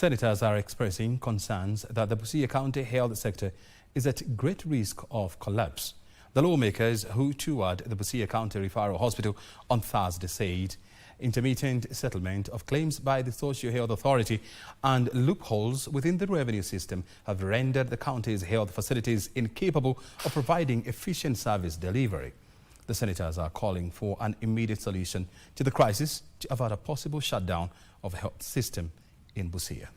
Senators are expressing concerns that the Busia County health sector is at great risk of collapse. The lawmakers who toured the Busia County Referral Hospital on Thursday said intermittent settlement of claims by the Social Health Authority and loopholes within the revenue system have rendered the county's health facilities incapable of providing efficient service delivery. The senators are calling for an immediate solution to the crisis to avert a possible shutdown of the health system in Busia.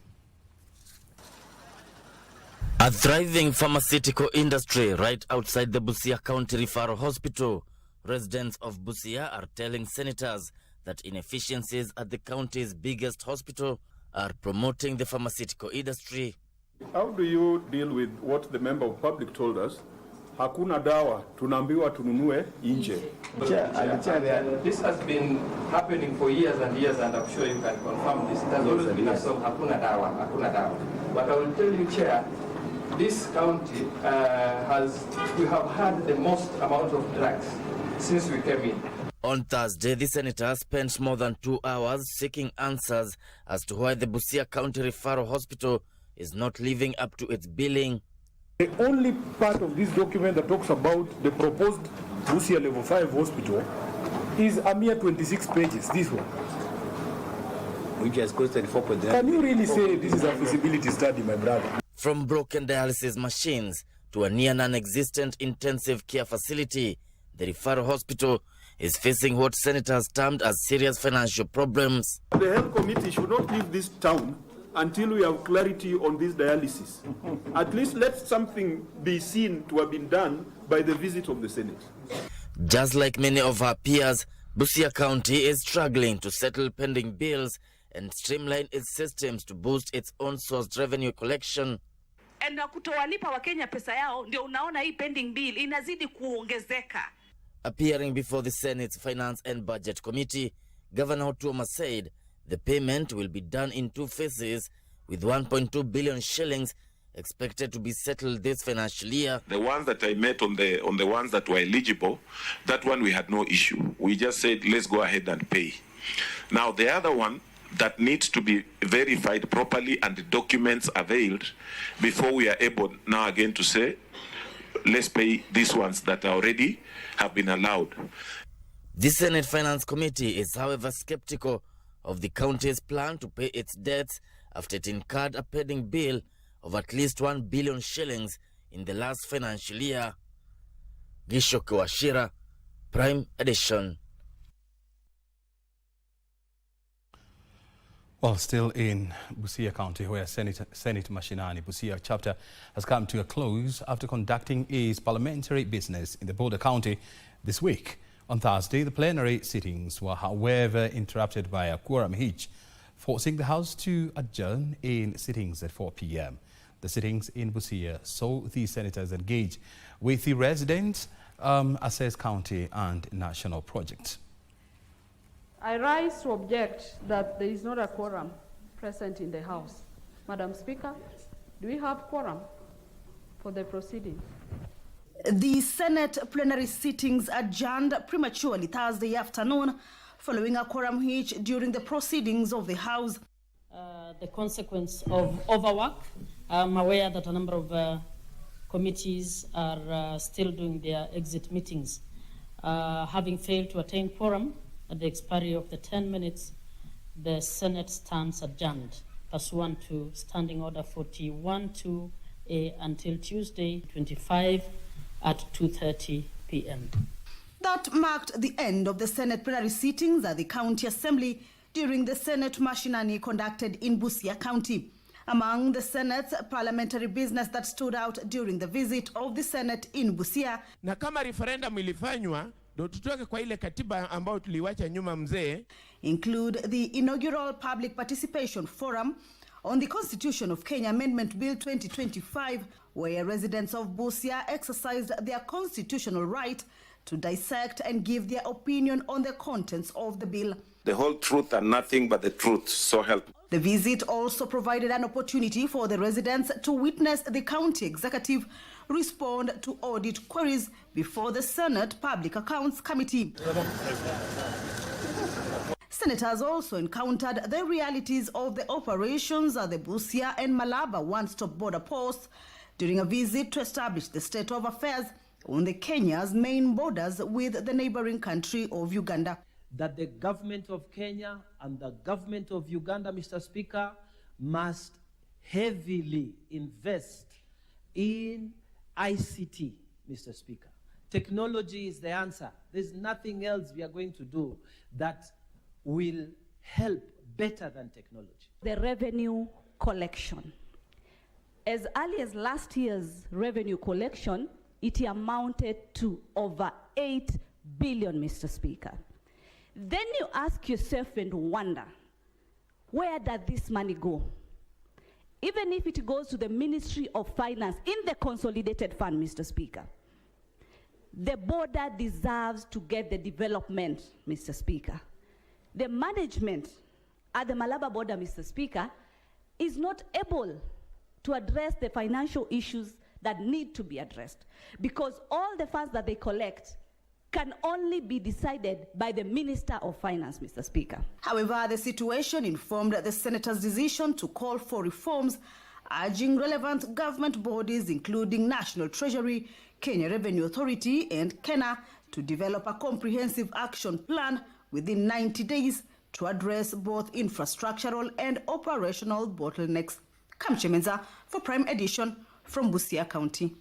A thriving pharmaceutical industry right outside the Busia County Referral Hospital. Residents of Busia are telling senators that inefficiencies at the county's biggest hospital are promoting the pharmaceutical industry. How do you deal with what the member of public told us? Hakuna dawa, tunaambiwa tununue nje. This has been happening for years and years, and I'm sure you can confirm this. It has always been a song, hakuna dawa. But I will tell you, Chair, this county we have had the most amount of drugs since we came in. On Thursday, the senator spent more than 2 hours seeking answers as to why the Busia County Referral Hospital is not living up to its billing. The only part of this document that talks about the proposed Busia Level 5 hospital is a mere 26 pages, this one. Which has costed 4.9. Can you really say this is a feasibility study, my brother? From broken dialysis machines to a near non-existent intensive care facility, the referral hospital is facing what senators termed as serious financial problems. The health committee should not leave this town until we have clarity on this dialysis. At least let something be seen to have been done by the visit of the Senate. Just like many of our peers, Busia County is struggling to settle pending bills and streamline its systems to boost its own source revenue collection. Na kutowalipa Wakenya pesa yao ndio unaona hii pending bill inazidi kuongezeka. Appearing before the Senate's Finance and Budget Committee, Governor Otuoma said the payment will be done in 2 phases, with 1.2 billion shillings expected to be settled this financial year. The ones that I met on the ones that were eligible, that one we had no issue. We just said, let's go ahead and pay. Now, the other one that needs to be verified properly and the documents availed before we are able now again to say, let's pay these ones that already have been allowed. The Senate Finance Committee is, however, skeptical of the county's plan to pay its debts after it incurred a pending bill of at least 1 billion shillings in the last financial year. Gishoke Washira, Prime Edition. Well, still in Busia County, where Senate Mashinani Busia chapter has come to a close after conducting its parliamentary business in the border county this week. On Thursday, the plenary sittings were, however, interrupted by a quorum hitch, forcing the House to adjourn in sittings at 4 p.m. The sittings in Busia saw the senators engage with the residents, assess county and national projects. I rise to object that there is not a quorum present in the House. Madam Speaker, do we have quorum for the proceeding? The Senate plenary sittings adjourned prematurely Thursday afternoon following a quorum hitch during the proceedings of the House. The consequence of overwork. I'm aware that a number of committees are still doing their exit meetings. Having failed to attain quorum at the expiry of the 10 minutes, the Senate stands adjourned, pursuant to Standing Order 41-2A until Tuesday, 25 at 2:30 p.m. That marked the end of the Senate plenary sittings at the County Assembly during the Senate Mashinani conducted in Busia County. Among the Senate's parliamentary business that stood out during the visit of the Senate in Busia. Na kama referendum ilifanywa, ndo tutoke kwa ile katiba ambayo tuliwacha nyuma mzee. Include the inaugural public participation forum on the Constitution of Kenya Amendment Bill 2025, where residents of Busia exercised their constitutional right to dissect and give their opinion on the contents of the bill. The whole truth and nothing but the truth, so help. The visit also provided an opportunity for the residents to witness the county executive respond to audit queries before the Senate Public Accounts Committee. Senators also encountered the realities of the operations at the Busia and Malaba one-stop border posts during a visit to establish the state of affairs on the Kenya's main borders with the neighboring country of Uganda. That the government of Kenya and the government of Uganda, Mr. Speaker, must heavily invest in ICT, Mr. Speaker. Technology is the answer. There's nothing else we are going to do that will help better than technology. The revenue collection. As early as last year's revenue collection, it amounted to over 8 billion, Mr. Speaker. Then you ask yourself and wonder, where does this money go? Even if it goes to the Ministry of Finance in the consolidated fund, Mr. Speaker, the border deserves to get the development, Mr. Speaker. The management at the Malaba border, Mr. Speaker, is not able to address the financial issues that need to be addressed, because all the funds that they collect can only be decided by the Minister of Finance, Mr. Speaker. However, the situation informed the Senators' decision to call for reforms, urging relevant government bodies, including National Treasury, Kenya Revenue Authority, and Kenya, to develop a comprehensive action plan within 90 days to address both infrastructural and operational bottlenecks. Kamuche Menza for Prime Edition from Busia County.